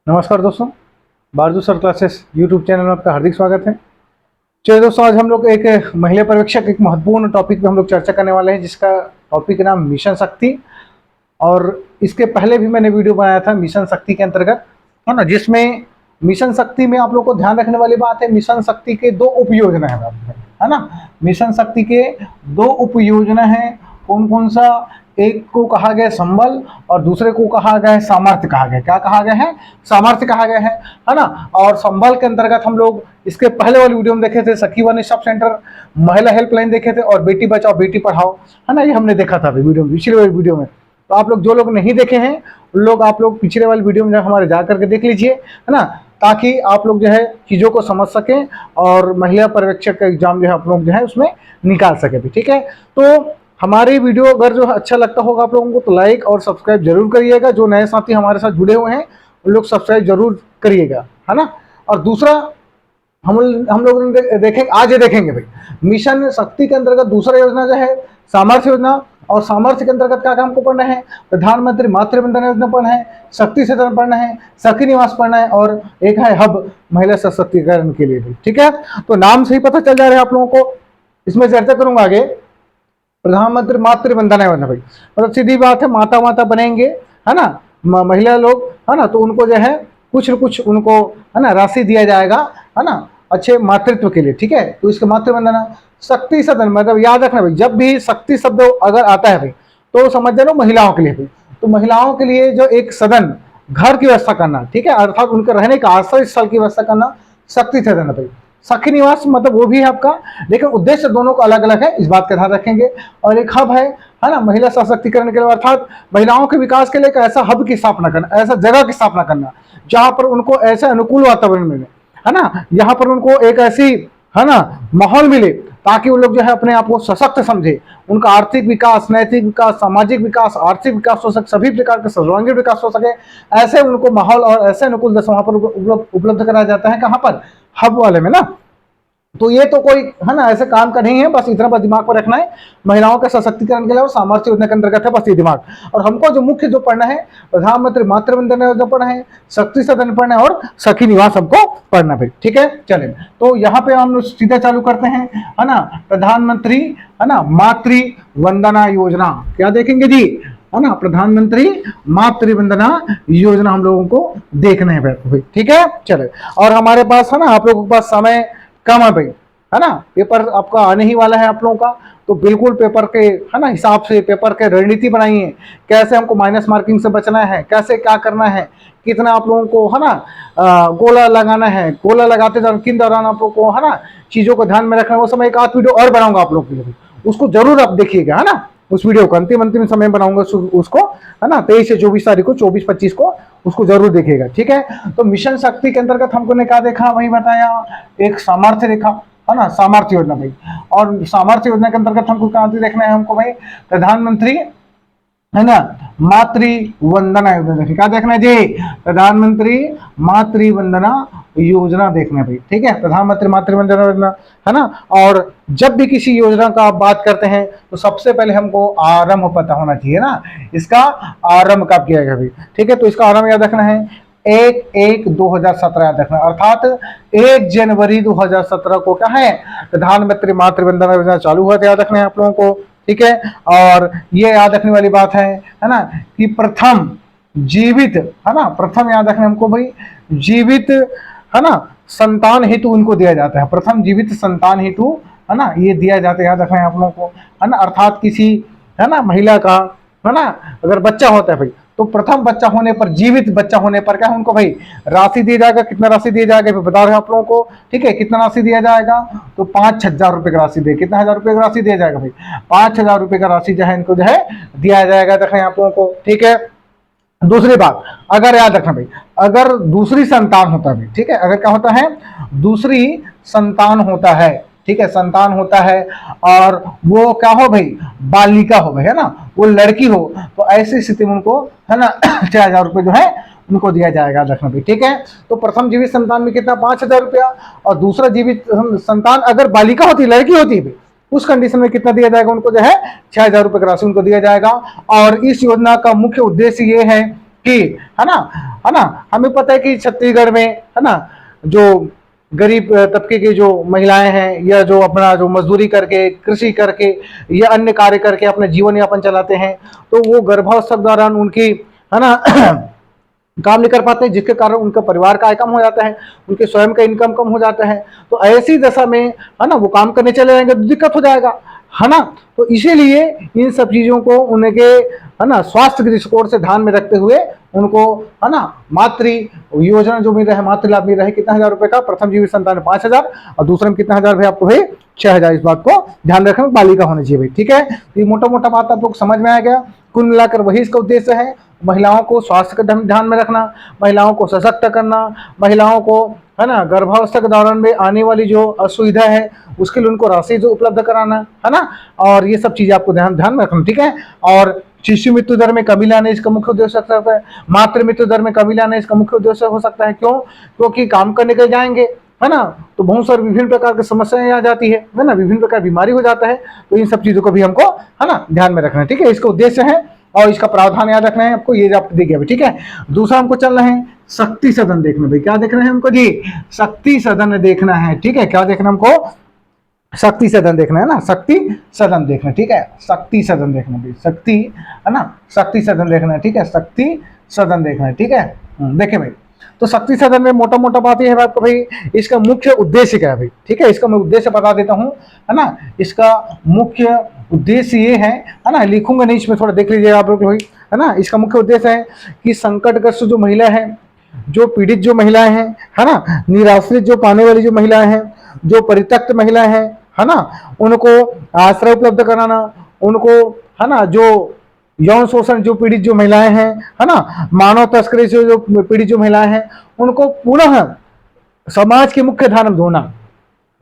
नमस्कार दोस्तों, बारजू sir classes YouTube channel में आपका हार्दिक स्वागत है। चलिए दोस्तों, आज हम लोग एक महिला पर्यवेक्षक एक महत्वपूर्ण टॉपिक पे हम लोग चर्चा करने वाले हैं, जिसका टॉपिक नाम मिशन शक्ति। और इसके पहले भी मैंने वीडियो बनाया था मिशन शक्ति के अंतर्गत, है ना, जिसमें मिशन शक्ति में आप लोग को ध्यान रखने वाली बात है, मिशन शक्ति के दो उपयोजना है ना। मिशन शक्ति के दो उपयोजना है, कौन कौन सा? एक को कहा गया संबल और दूसरे को कहा गया है सामर्थ्य। कहा गया, क्या कहा गया है? सामर्थ्य कहा गया है ना। और संबल के अंतर्गत हम लोग इसके पहले वाली वीडियो में देखे थे सखी वन स्टॉप सेंटर, महिला हेल्पलाइन देखे थे, और बेटी बचाओ बेटी पढ़ाओ, है ना, ये हमने देखा था वीडियो में, पिछले वाली वीडियो में। तो आप लोग जो लोग नहीं देखे हैं उन लोग आप लोग पिछले वाली वीडियो में हमारे जा करके देख लीजिए, है ना, ताकि आप लोग जो है चीज़ों को समझ सकें और महिला पर्यवेक्षक का एग्जाम जो है आप लोग जो है उसमें निकाल सके भी। ठीक है, तो हमारी वीडियो अगर जो अच्छा लगता होगा आप लोगों को तो लाइक और सब्सक्राइब जरूर करिएगा। जो नए साथी हमारे साथ जुड़े हुए हैं उन लोग सब्सक्राइब जरूर करिएगा, है ना। और दूसरा हम लोग देखेंगे, आज ये देखेंगे भाई मिशन शक्ति के अंतर्गत दूसरा योजना जो है सामर्थ्य योजना। और सामर्थ्य के अंतर्गत क्या काम को पढ़ना है? प्रधानमंत्री मातृ वंदना योजना पढ़ना है, शक्ति सदन पढ़ना है, सखी निवास पढ़ना है, और एक है हब महिला सशक्तिकरण के लिए भी। ठीक है, तो नाम से ही पता चल जा रहा है आप लोगों को। इसमें चर्चा करूंगा आगे। प्रधानमंत्री मातृ वंदना योजना भाई, मतलब सीधी बात है, माता माता बनेंगे, है ना, महिला लोग, है ना, तो उनको जो है कुछ न कुछ उनको, है ना, राशि दिया जाएगा, है ना, अच्छे मातृत्व के लिए। ठीक है, तो इसके मातृ वंदना। शक्ति सदन मतलब याद रखना भाई, जब भी शक्ति शब्द अगर आता है भाई तो समझ जाओ महिलाओं के लिए भाई। तो महिलाओं के लिए जो एक सदन, घर की व्यवस्था करना, ठीक है, अर्थात उनके रहने का आश्रय स्थल की व्यवस्था करना, शक्ति सदन है भाई। सखी निवास मतलब वो भी है आपका, लेकिन उद्देश्य दोनों का अलग अलग है, इस बात का ध्यान रखेंगे। और एक हब है ना, महिला सशक्तिकरण के लिए, अर्थात महिलाओं के विकास के लिए एक ऐसा हब की स्थापना करना, ऐसा जगह की स्थापना करना जहां पर उनको ऐसा अनुकूल वातावरण मिले, है ना, यहाँ पर उनको एक ऐसी, है ना, माहौल मिले ताकि वो लोग जो है अपने आप को सशक्त समझे, उनका आर्थिक विकास, नैतिक विकास, सामाजिक विकास, आर्थिक विकास हो सके, सभी प्रकार का सर्वांगीण विकास हो सके, ऐसे उनको माहौल और ऐसे अनुकूल दशा वहां पर उपलब्ध कराया जाता है। कहाँ पर? हब वाले में ना। तो ये तो कोई, है ना, ऐसे काम का नहीं है, बस इतना बस दिमाग पर रखना है, महिलाओं के सशक्तिकरण के लिए और सामर्थ्य योजना के अंतर्गत है, बस ये दिमाग। और हमको जो मुख्य जो पढ़ना है, प्रधानमंत्री मातृ वंदना योजना पढ़ना है, शक्ति सदन पढ़ना है, और सखी निवास हमको पढ़ना भाई। ठीक है, चले तो यहाँ पे हम सीधा चालू करते हैं, है ना। प्रधानमंत्री, है ना, मातृ वंदना योजना क्या देखेंगे जी, है ना, प्रधानमंत्री मातृ वंदना योजना हम लोगों को देखना है भाई। ठीक है, चले। और हमारे पास, है ना, आप लोगों के पास समय कम है भाई, है ना, पेपर आपका आने ही वाला है आप लोगों का, तो बिल्कुल पेपर के, है ना, हिसाब से पेपर के रणनीति बनाइए, कैसे हमको माइनस मार्किंग से बचना है, कैसे क्या करना है, कितना आप लोगों को, है ना, गोला लगाना है, गोला लगाते दौरान किन दौरान आप लोगों को, है ना, चीजों को ध्यान में रखना है। वो समय एक आध वीडियो और बनाऊंगा आप लोगों के लिए, उसको जरूर आप देखिएगा, है ना, उस वीडियो को अंतिम समय बनाऊंगा उसको, है ना, 23 से 24 तारीख को, 24-25 को उसको जरूर देखिएगा। ठीक है, तो मिशन शक्ति के अंतर्गत हमको ने क्या देखा वही बताया, एक सामर्थ्य देखा, है ना, सामर्थ्य योजना भाई। और सामर्थ्य योजना के अंतर्गत हमको क्या देखना है, हमको भाई प्रधानमंत्री, है ना, मातृ वंदना योजना देखिए, क्या देखना है जी, प्रधानमंत्री मातृ वंदना योजना देखना है भाई। ठीक है, प्रधानमंत्री मातृ वंदना योजना, है ना। और जब भी किसी योजना का आप बात करते हैं तो सबसे पहले हमको आरंभ पता होना चाहिए ना, इसका आरंभ कब किया गया भाई। ठीक है, तो इसका आरंभ याद रखना है 1/1/2017 याद रखना, अर्थात 1 जनवरी 2017 को क्या है, प्रधानमंत्री मातृ वंदना योजना चालू हुआ था, याद रखना है आप लोगों को। ठीक है, और ये याद रखने वाली बात है ना, कि प्रथम जीवित, है ना, प्रथम याद रखना हमको भाई, जीवित, है ना, संतान हेतु उनको दिया जाता है, प्रथम जीवित संतान हेतु, है ना, ये दिया जाता है, याद रखना है आप लोगों को, है ना। अर्थात किसी, है ना, महिला का, है ना, अगर बच्चा होता है भाई तो प्रथम बच्चा होने पर, जीवित बच्चा होने पर क्या है उनको भाई राशि दिया जाएगा। कितना राशि दिया जाएगा बता रहे हैं आप लोगों को। ठीक है, कितना राशि दिया जाएगा, तो 5,000 रुपए का राशि दे, कितना हजार रुपए का राशि दिया जाएगा भाई, 5,000 रुपए का राशि जो है इनको जो है दिया जाएगा, देखें आप लोगों को। ठीक है, दूसरी बात, अगर याद रखना भाई, अगर दूसरी संतान होता है, ठीक है, अगर क्या होता है, दूसरी संतान होता है, ठीक है, संतान होता है, और वो क्या हो भाई, बालिका हो भाई, है ना, वो लड़की हो, तो ऐसी स्थिति में उनको, है ना, 6,000 रुपए जो है उनको दिया जाएगा, रखना भाई। ठीक है, तो प्रथम जीवित संतान में कितना, 5,000 रुपया, और दूसरा जीवित संतान अगर बालिका होती, लड़की होती है, उस कंडीशन में कितना दिया जाएगा उनको, जो है 6,000 रुपए की राशि उनको दिया जाएगा। और इस योजना का मुख्य उद्देश्य ये है कि है ना, हमें पता है कि छत्तीसगढ़ में है ना जो गरीब तबके की जो महिलाएं हैं या जो अपना जो मजदूरी करके, कृषि करके या अन्य कार्य करके अपना जीवन यापन चलाते हैं, तो वो गर्भावस्था के दौरान उनकी है ना काम नहीं कर पाते, जिसके कारण उनका परिवार का आय कम हो जाता है, उनके स्वयं का इनकम कम हो जाता है। तो ऐसी दशा में है ना वो काम करने चले जाएंगे तो दिक्कत हो जाएगा, है ना। तो इसीलिए इन सब चीजों को उनके है ना स्वास्थ्य के दृष्टिकोण से ध्यान में रखते हुए उनको है ना मातृ योजना जो मिल रहा है, मातृ लाभ मिल रहा है कितना 1000 रुपए का, प्रथम जीवित संतान 5000 और दूसरे में कितना 1000 भाई आपको भाई 6000। इस बात को ध्यान रखना, बालिका होनी चाहिए भाई, ठीक है। तो ये मोटा मोटा बात आप लोग समझ में आ गया। कुल मिलाकर वही इसका उद्देश्य है, महिलाओं को स्वास्थ्य का ध्यान में रखना, महिलाओं को सशक्त करना, महिलाओं को है ना गर्भावस्था के दौरान में आने वाली जो असुविधा है उसके लिए उनको राशि जो उपलब्ध कराना, है ना। और ये सब चीजें आपको ध्यान में रखना, ठीक है। और शिशु मृत्यु दर में कमी लाने इसका मुख्य उद्देश्य हो सकता है, मातृ मृत्यु दर में कमी लाने इसका मुख्य उद्देश्य हो सकता है। क्यों? क्योंकि काम करने के जाएंगे है ना तो बहुत सारी विभिन्न प्रकार की समस्याएं आ जाती है ना, विभिन्न प्रकार की बीमारी हो जाता है। तो इन सब चीजों को भी हमको है ना ध्यान में रखना है, ठीक है। इसका उद्देश्य है और इसका प्रावधान याद रखना है आपको, ये आपको दिख गया, ठीक है। दूसरा हमको चलना है शक्ति सदन देखना भाई, क्या देखना है हमको जी? शक्ति सदन देखना है, ठीक है। क्या देखना हमको? शक्ति सदन देखना है ना, शक्ति सदन देखना, ठीक है। शक्ति सदन देखना भाई, शक्ति है ना, शक्ति सदन देखना है, ठीक है। शक्ति सदन देखना है, ठीक है। देखे भाई, तो शक्ति सदन में मोटा मोटा बात यह है आपको भाई, इसका मुख्य उद्देश्य क्या है भाई, ठीक है। इसका मैं उद्देश्य बता देता हूं, है ना। इसका मुख्य उद्देश्य ये है ना, लिखूंगा नहीं इसमें, थोड़ा देख लीजिएगा आप लोग भाई, है ना। इसका मुख्य उद्देश्य है कि संकटग्रस्त जो महिला है, जो पीड़ित जो महिलाएं हैं, है ना, निराश्रित जो पाने वाली जो महिलाएं हैं, जो परित्यक्त महिलाएं हैं, है ना, उनको आश्रय उपलब्ध कराना, उनको है ना जो यौन शोषण जो पीड़ित जो महिलाएं हैं, है ना, मानव तस्करी से जो पीड़ित जो महिलाएं हैं, उनको पुनः समाज के मुख्य धारा में धोना।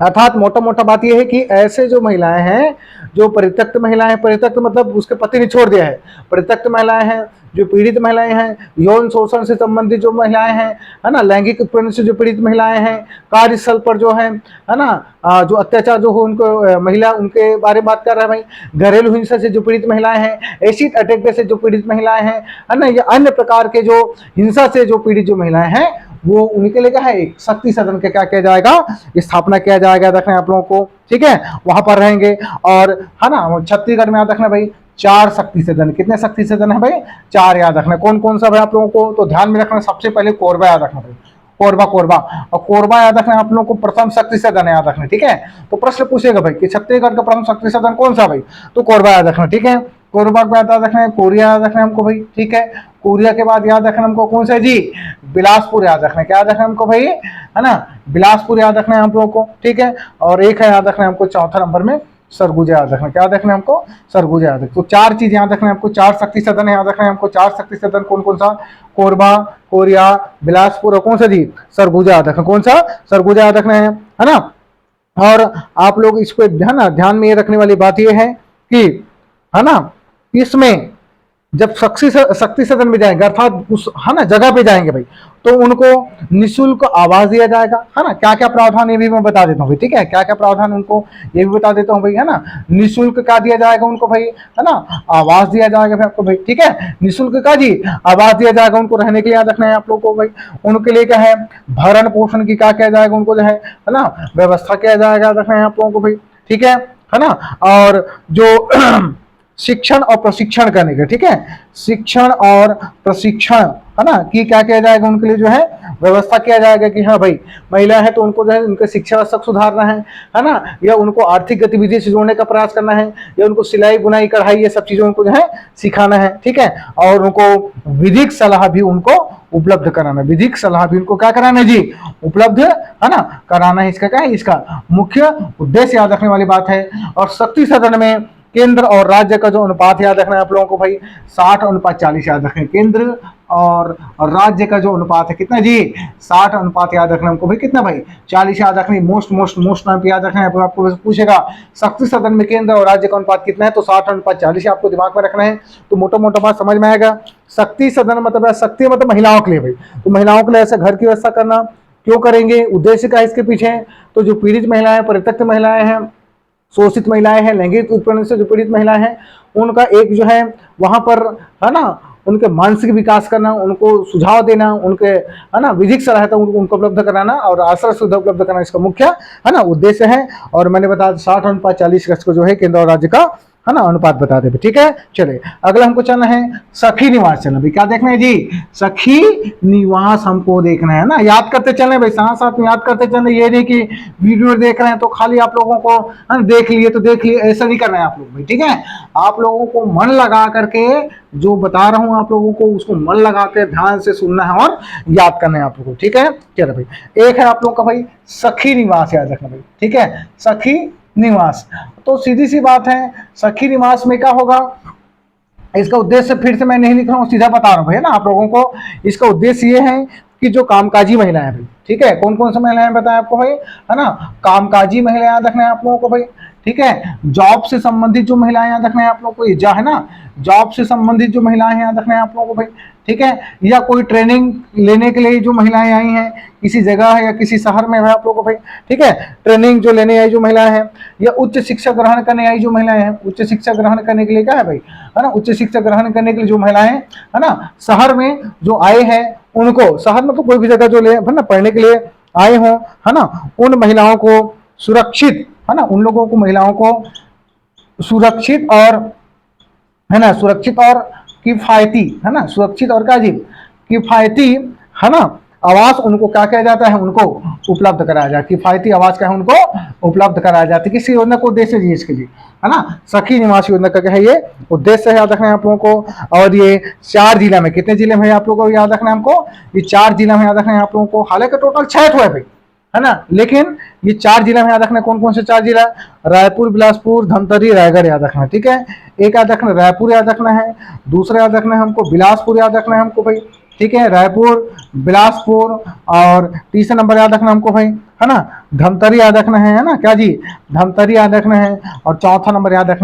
अर्थात मोटा मोटा बात यह है कि ऐसे जो महिलाएं हैं, जो परित्यक्त महिलाएं हैं, परित्यक्त मतलब उसके पति ने छोड़ दिया है, परित्यक्त महिलाएं हैं, जो पीड़ित महिलाएं हैं, यौन शोषण से संबंधित जो महिलाएं हैं, है ना, लैंगिक उत्पीड़न से जो पीड़ित महिलाएं हैं, कार्यस्थल पर जो है ना जो अत्याचार जो हो उनको महिला उनके बारे में बात कर रहा है भाई, घरेलू हिंसा से जो पीड़ित महिलाएं हैं, एसिड अटैक से जो पीड़ित महिलाएं हैं, है ना, या अन्य प्रकार के जो हिंसा से जो पीड़ित जो महिलाएं हैं, वो उनके लिए क्या है, एक शक्ति सदन का क्या किया जाएगा, स्थापना किया जाएगा। रखना आप लोगों को, ठीक है, वहां पर रहेंगे। और है ना छत्तीसगढ़ में याद रखना भाई 4 शक्ति सदन, कितने शक्ति सदन है भाई? 4 याद रखना। कौन कौन सा भाई आप लोगों को तो ध्यान में रखना, सबसे पहले कोरबा याद रखना भाई, कोरबा कोरबा, और कोरबा याद रखना आप लोगों को प्रथम शक्ति सदन याद रखना, ठीक है। तो प्रश्न पूछेगा भाई कि छत्तीसगढ़ का प्रथम शक्ति सदन कौन सा भाई, तो कोरबा याद रखना, ठीक है। कोरबा के बाद याद रखना है कोरिया याद रखना है हमको भाई, ठीक है। कोरिया के बाद याद रखना हमको कौन सा जी? बिलासपुर याद रखना है, क्या याद रखना हमको भाई, है ना, बिलासपुर याद रखना है हम लोगों को, ठीक है। और एक है याद रखना है हमको चौथा नंबर में सरगुजा याद रखना, क्या याद रखना है हमको? सरगुजा याद रखना। तो 4 चीज याद रखना है हमको, 4 शक्ति सदन याद रखना है हमको। 4 शक्ति सदन कौन कौन सा? कोरबा, कोरिया, बिलासपुर और कौन सा जी? सरगुजा याद रखना। कौन सा? सरगुजा याद रखना है ना। और आप लोग इसको है ना ध्यान में ये रखने वाली बात ये है कि है ना इसमें जब शक्ति सदन में जाएंगे, अर्थात उस है ना जगह पे जाएंगे भाई, तो उनको निःशुल्क आवास दिया जाएगा, है ना। क्या क्या प्रावधान ये भी मैं बता देता हूँ भाई, ठीक है। क्या क्या प्रावधान उनको ये भी बता देता हूँ भाई, है ना। निःशुल्क क्या दिया जाएगा उनको भाई, है ना, आवास दिया जाएगा भाई आपको भाई, ठीक है। निःशुल्क का जी आवास दिया जाएगा, उनको रहने के लिए याद रखना है आप लोग को भाई। उनके लिए क्या है, भरण पोषण की क्या किया जाएगा, उनको जो है ना व्यवस्था किया जाएगा, याद रखना है आप लोगों को भाई, ठीक है ना। और जो शिक्षण और प्रशिक्षण करने के, ठीक है, शिक्षण और प्रशिक्षण है ना कि क्या किया जाएगा, उनके लिए जो है व्यवस्था किया जाएगा कि हाँ भाई महिला है तो उनको जो है उनके शिक्षा व्यवस्था सुधारना है ना, या उनको आर्थिक गतिविधि से जोड़ने का प्रयास करना है, या उनको सिलाई बुनाई कढ़ाई ये सब चीजों उनको जो है सिखाना है, ठीक है। और उनको विधिक सलाह भी उनको उपलब्ध कराना, विधिक सलाह भी उनको क्या कराना है जी, उपलब्ध है ना कराना है। इसका क्या है, इसका मुख्य उद्देश्य याद रखने वाली बात है। और शक्ति सदन में केंद्र और राज्य का जो अनुपात याद रखना है आप लोगों को भाई 60:40 याद रखें। केंद्र और राज्य का जो अनुपात है कितना जी, 60 अनुपात याद रखना हमको भाई, कितना भाई 40 याद रखनी। मोस्ट टाइम पे याद रखना है, आपको पूछेगा शक्ति सदन में केंद्र और राज्य का अनुपात कितना है, तो 60:40 आपको दिमाग में रखना है। तो मोटा मोटा बात समझ में आएगा। शक्ति सदन मतलब शक्ति मतलब महिलाओं के लिए भाई, तो महिलाओं के लिए ऐसे घर की व्यवस्था करना क्यों करेंगे, उद्देश्य क्या है इसके पीछे, तो जो पीड़ित महिलाएं, परित्यक्त महिलाएं हैं, शोषित महिलाएं हैं, लैंगिक उत्पीड़न से जो पीड़ित महिलाएं हैं, उनका एक जो है वहां पर है ना उनके मानसिक विकास करना, उनको सुझाव देना, उनके है ना विधिक सहायता उनको उपलब्ध कराना और आश्रय सुविधा उपलब्ध कराना इसका मुख्य है ना उद्देश्य है। और मैंने बताया 60:40 को जो है केंद्र और राज्य का है ना अनुपात बता दे। ठीक है, चलिए अगला हमको चलना है सखी निवास चलना। भाई क्या देखना है जी, सखी निवास हमको देखना है ना, याद करते चलना भाई, साथ साथ में याद करते चलना। ये नहीं कि वीडियो देख रहे हैं तो खाली आप लोगों को है ना देख लिए तो देख लिए, ऐसा नहीं करना है आप लोग भाई। ठीक है, आप लोगों को मन लगा करके जो बता रहा हूं आप लोगों को उसको मन लगा के ध्यान से सुनना है और याद करना है आप लोगों को। ठीक है, चलो भाई एक है आप लोग का भाई सखी निवास, याद रखना भाई। ठीक है, सखी निवास, तो सीधी सी बात है सखी निवास में क्या होगा, इसका उद्देश्य फिर से मैं नहीं लिख रहा हूँ, सीधा बता रहा हूँ भाई ना आप लोगों को। इसका उद्देश्य ये है कि जो कामकाजी महिलाएं भाई, ठीक है, कौन कौन सी महिलाएं बताएं आपको भाई, है ना, कामकाजी महिलाएं याद रखना है आप लोगों को भाई। ठीक है, जॉब से संबंधित जो महिलाएं याद रखना है आप लोगों को, ये है ना, जॉब से संबंधित जो महिलाएं याद रखना है आप लोगों को भाई। ठीक है, या कोई ट्रेनिंग लेने के लिए जो महिलाएं आई हैं किसी जगह या किसी शहर में है आप लोगों को भाई। ठीक है, ट्रेनिंग जो लेने आई जो महिलाएं हैं, या उच्च शिक्षा ग्रहण करने आई जो महिलाएं हैं, उच्च शिक्षा ग्रहण करने के लिए क्या है भाई, है ना, उच्च शिक्षा ग्रहण करने के लिए जो महिलाएं है ना शहर में जो आए हैं उनको, शहर में तो कोई भी जगह जो ले है ना पढ़ने के लिए आए हों, है ना, उन महिलाओं को सुरक्षित, है ना, उन लोगों को महिलाओं को सुरक्षित और है ना, सुरक्षित और किफायती, है ना, सुरक्षित और क्या जी, किफायती, है ना, आवास उनको क्या किया जाता है, उनको उपलब्ध कराया जाए, किफायती आवास क्या है उनको उपलब्ध कराया जाता है। किसी योजना को उद्देश्य जी इसके लिए, है ना, सखी निवास योजना का क्या है ये उद्देश्य है, याद रखना है आप लोगों को। और ये 4 जिला में, कितने जिले में आप लोगों को याद रखना है हमको, ये 4 जिला में याद रखना है आप लोगों को। हालांकि टोटल 6 है भाई, है ना, लेकिन ये 4 जिला में याद रखना है। कौन कौन से 4 जिला, रायपुर, बिलासपुर, धमतरी, रायगढ़ याद रखना है। ठीक है, एक याद रखना रायपुर याद रखना है, दूसरा याद रखना है हमको बिलासपुर याद रखना है हमको भाई। ठीक है, रायपुर, बिलासपुर, और तीसरा नंबर याद रखना हमको भाई, है ना, धमतरी याद रखना है ना, क्या जी, धमतरी याद रखना है, और चौथा नंबर याद रखना